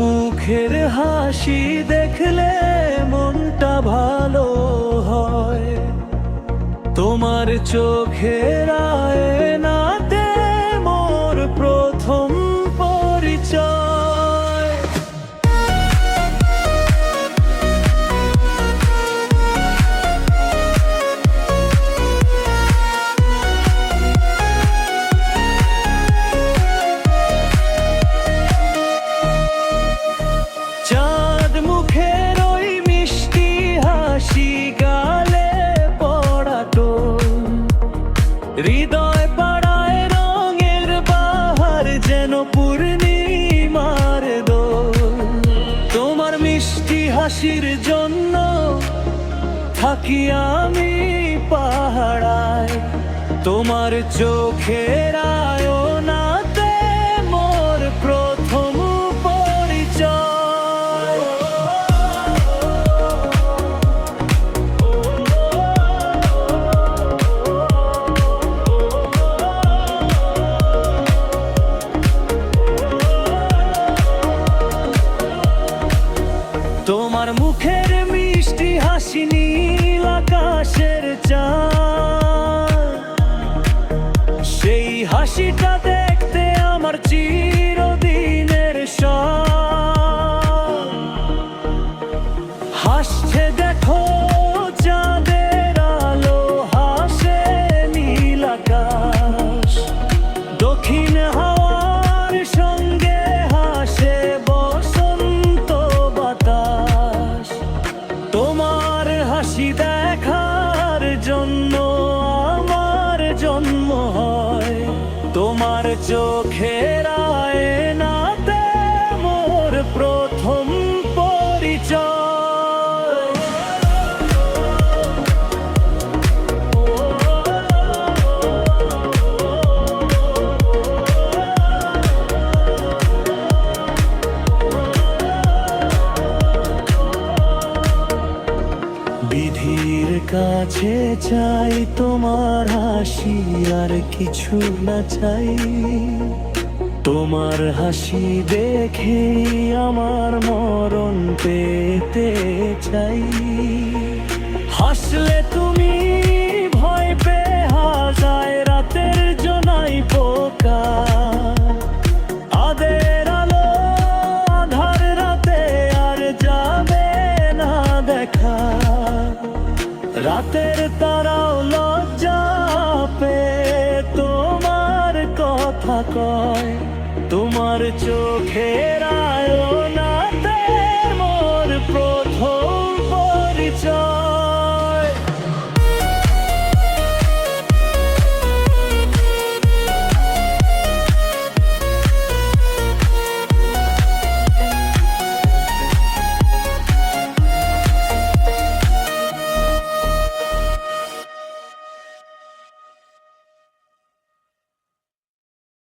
মুখের হাসি দেখলে মনটা ভালো হয়। তোমার চোখের আয়নাতে মোর প্রথম পরিচয়। চাঁদ মুখের ওই মিষ্টি হাসি গালে পড়াতো, হৃদয় পাড়ায় রঙের বাহার যেন পূর্ণিমার দোল। তোমার মিষ্টি হাসির জন্য থাকি আমি পাহাড়ায়, তোমার চোখের আয়নাতে মোর প্রথম পরিচয়। তোমার মুখের মিষ্টি হাসি নীল আকাশের চাঁদ, সেই হাসিটা দেখতে আমার চিরদিনের শখ। হাসছে দেখো চাঁদের আলো, হাসে নীল আকাশ, দক্ষিণ হাওয়ার সঙ্গে হাসে বসন্ত বাতাস। তোমার হাসি দেখার জন্য আমার জন্ম হয়, তোমার চোখের আয়নাতে মোর প্রথম পরিচয়। বিধির কাছে চাই তোমার হাসি, আর কিছু না চাই। তোমার হাসি দেখে আমার মরণ পেতে চাই। হাসলে তুমি ভয় পেয়ে হাজায় রাতের জোনাই পোকা, আদের আলো আধার রাতে আর যাবে না দেখা। রাতের তারাও লজ্জা পেয়ে তোমার কথা কয়, তোমার চোখের